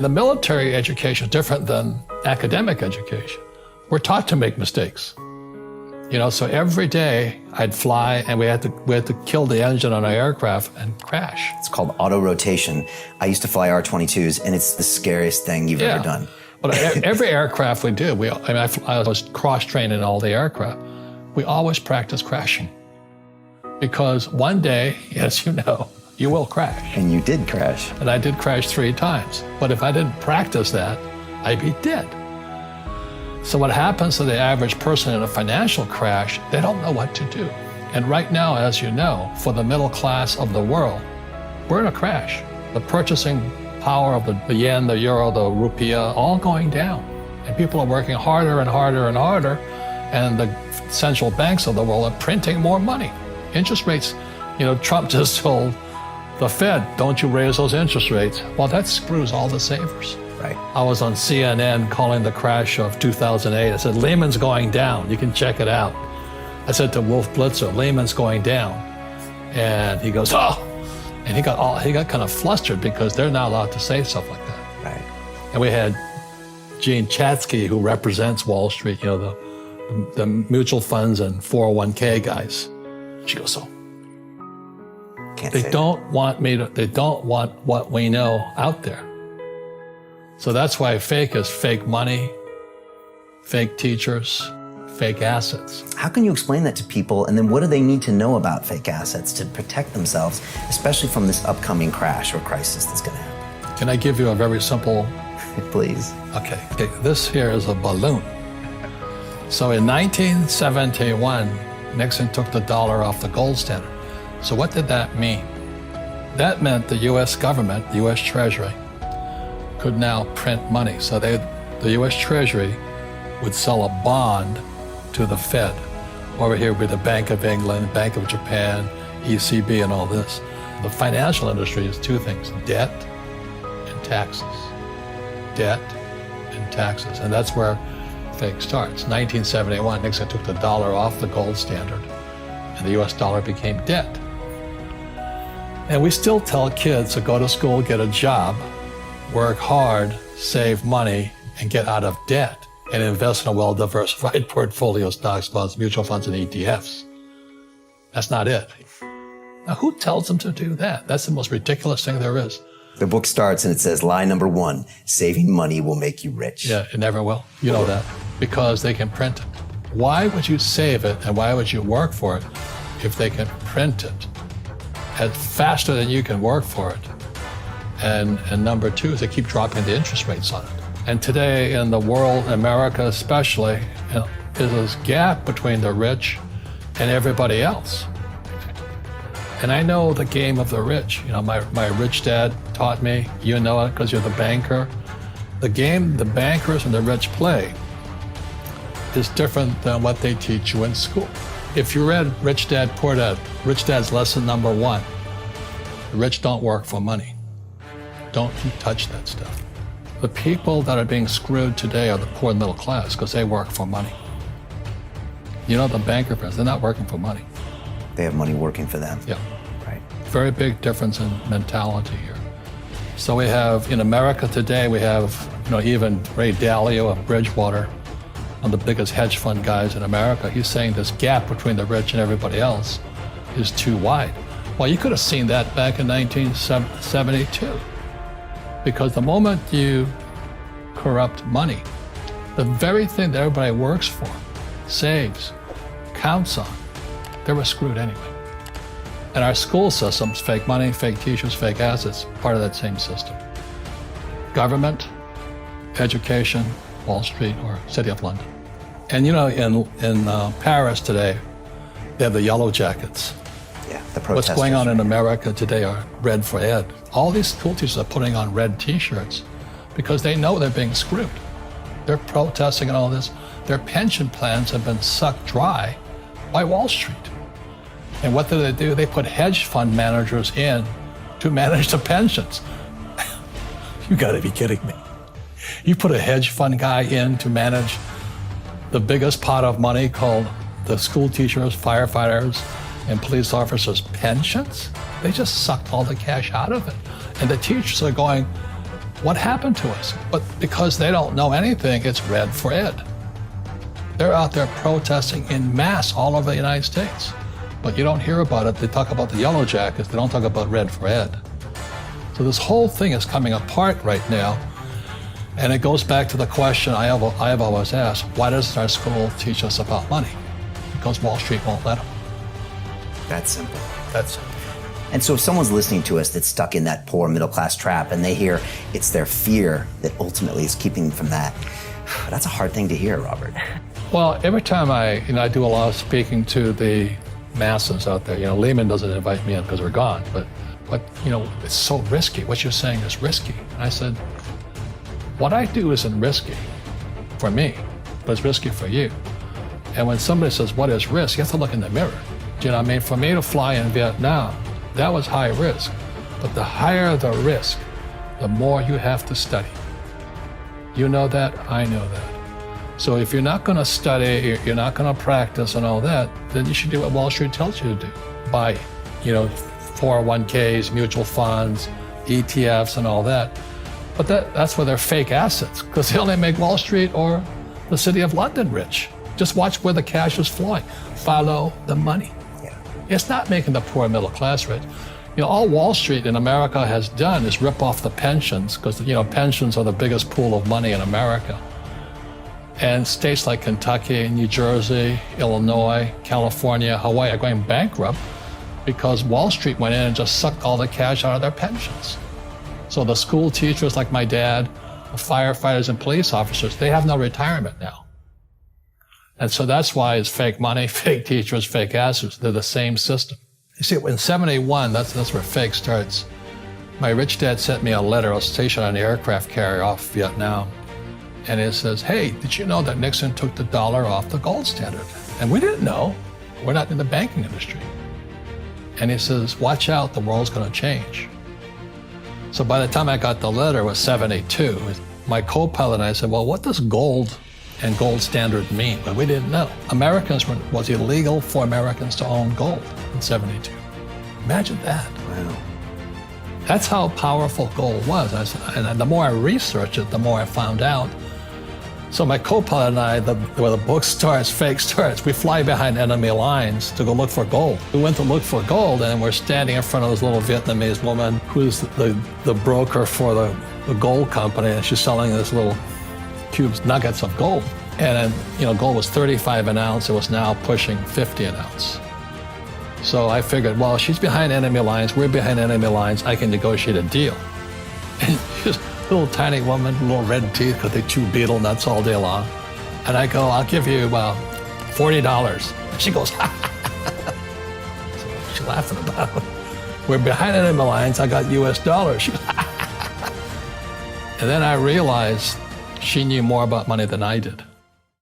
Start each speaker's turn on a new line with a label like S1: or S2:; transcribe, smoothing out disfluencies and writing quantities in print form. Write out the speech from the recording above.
S1: The military education is different than academic education. We're taught to make mistakes. So every day I'd fly and we had to kill the engine on our aircraft and crash.
S2: It's called auto-rotation. I used to fly R-22s, and it's the scariest thing you've ever done.
S1: But every aircraft we do, I was cross-trained in all the aircraft. We always practice crashing. Because one day, as you know, you will crash.
S2: And you did crash.
S1: And I did crash 3 times. But if I didn't practice that, I'd be dead. So what happens to the average person in a financial crash, they don't know what to do. And right now, as you know, for the middle class of the world, we're in a crash. The purchasing power of the yen, the euro, the rupiah, all going down. And people are working harder and harder and harder, and the central banks of the world are printing more money. Interest rates, Trump just told the Fed, don't you raise those interest rates. Well, that screws all the savers.
S2: Right.
S1: I was on CNN calling the crash of 2008. I said, Lehman's going down. You can check it out. I said to Wolf Blitzer, Lehman's going down. And he goes, oh. And he got kind of flustered because they're not allowed to say stuff like that.
S2: Right.
S1: And we had Jean Chatzky, who represents Wall Street, the mutual funds and 401k guys. She goes, so they don't want what we know out there. So that's why fake is fake money, fake teachers, fake assets.
S2: How can you explain that to people? And then what do they need to know about fake assets to protect themselves, especially from this upcoming crash or crisis that's going to happen?
S1: Can I give you a very simple?
S2: Please.
S1: Okay, this here is a balloon. So in 1971, Nixon took the dollar off the gold standard. So what did that mean? That meant the U.S. government, the U.S. Treasury, could now print money. So the U.S. Treasury would sell a bond to the Fed. Over here would be the Bank of England, Bank of Japan, ECB, and all this. The financial industry is 2 things, debt and taxes. Debt and taxes. And that's where fake starts. 1971, Nixon took the dollar off the gold standard, and the U.S. dollar became debt. And we still tell kids to go to school, get a job, work hard, save money, and get out of debt, and invest in a well-diversified portfolio of stocks, bonds, mutual funds, and ETFs. That's not it. Now, who tells them to do that? That's the most ridiculous thing there is.
S2: The book starts and it says, lie number 1, saving money will make you rich.
S1: Yeah, it never will. You know that. Because they can print it. Why would you save it and why would you work for it if they can print it faster than you can work for it? And number 2 is they keep dropping the interest rates on it. And today in the world, America especially, there's this gap between the rich and everybody else. And I know the game of the rich. My rich dad taught me, you know it because you're the banker. The game the bankers and the rich play is different than what they teach you in school. If you read Rich Dad, Poor Dad, Rich Dad's lesson number 1, the rich don't work for money. Don't you touch that stuff. The people that are being screwed today are the poor and middle class because they work for money. The banker friends, they're not working for money.
S2: They have money working for them.
S1: Yeah.
S2: Right.
S1: Very big difference in mentality here. So we have, in America today, we have, even Ray Dalio of Bridgewater, one of the biggest hedge fund guys in America. He's saying this gap between the rich and everybody else is too wide. Well, you could have seen that back in 1972. Because the moment you corrupt money, the very thing that everybody works for, saves, counts on, they were screwed anyway. And our school systems, fake money, fake teachers, fake assets, part of that same system. Government, education, Wall Street, or City of London. And in Paris today, they have the yellow jackets.
S2: Yeah, the protesters.
S1: What's going on in America today are red for ed. All these school teachers are putting on red t-shirts because they know they're being screwed. They're protesting and all this. Their pension plans have been sucked dry by Wall Street. And what do? They put hedge fund managers in to manage the pensions. You gotta be kidding me. You put a hedge fund guy in to manage the biggest pot of money called the school teachers, firefighters, and police officers' pensions? They just sucked all the cash out of it. And the teachers are going, What happened to us? But because they don't know anything, it's red for Ed. They're out there protesting in mass all over the United States. But you don't hear about it. They talk about the Yellow Jackets. They don't talk about red for Ed. So this whole thing is coming apart right now. And it goes back to the question I have always asked, why doesn't our school teach us about money? Because Wall Street won't let them.
S2: That's simple.
S1: That's simple.
S2: And so if someone's listening to us that's stuck in that poor middle class trap and they hear it's their fear that ultimately is keeping them from that, that's a hard thing to hear, Robert.
S1: Well, every time I do a lot of speaking to the masses out there, Lehman doesn't invite me in because we're gone, but it's so risky. What you're saying is risky. And I said, what I do isn't risky for me, but it's risky for you. And when somebody says, what is risk? You have to look in the mirror. Do you know what I mean? For me to fly in Vietnam, that was high risk. But the higher the risk, the more you have to study. You know that, I know that. So if you're not going to study, you're not going to practice and all that, then you should do what Wall Street tells you to do. Buy, 401ks, mutual funds, ETFs and all that. But that's where they're fake assets, because they only make Wall Street or the city of London rich. Just watch where the cash is flowing. Follow the money.
S2: Yeah.
S1: It's not making the poor middle class rich. All Wall Street in America has done is rip off the pensions, because pensions are the biggest pool of money in America. And states like Kentucky, New Jersey, Illinois, California, Hawaii are going bankrupt because Wall Street went in and just sucked all the cash out of their pensions. So the school teachers like my dad, the firefighters and police officers, they have no retirement now. And so that's why it's fake money, fake teachers, fake assets. They're the same system. You see, in 71, that's where fake starts. My rich dad sent me a letter. I was stationed on the aircraft carrier off Vietnam. And it says, hey, did you know that Nixon took the dollar off the gold standard? And we didn't know. We're not in the banking industry. And he says, watch out, the world's going to change. So by the time I got the letter, it was 72. My co-pilot and I said, well, what does gold and gold standard mean? But we didn't know. It was illegal for Americans to own gold in 72. Imagine that.
S2: Wow.
S1: That's how powerful gold was. And the more I researched it, the more I found out. So my co-pilot and I, where the book starts, fake starts, we fly behind enemy lines to go look for gold. We went to look for gold, and we're standing in front of this little Vietnamese woman who's the broker for the gold company, and she's selling this little cubes, nuggets of gold. And gold was 35 an ounce. It was now pushing 50 an ounce. So I figured, well, she's behind enemy lines, we're behind enemy lines, I can negotiate a deal. And she's a little tiny woman, little red teeth, because they chew beetle nuts all day long. And I go, I'll give you $40. And she goes, ha ha ha. So she's laughing about it. We're behind enemy lines, I got US dollars. She goes, ha ha ha. And then I realized she knew more about money than I did.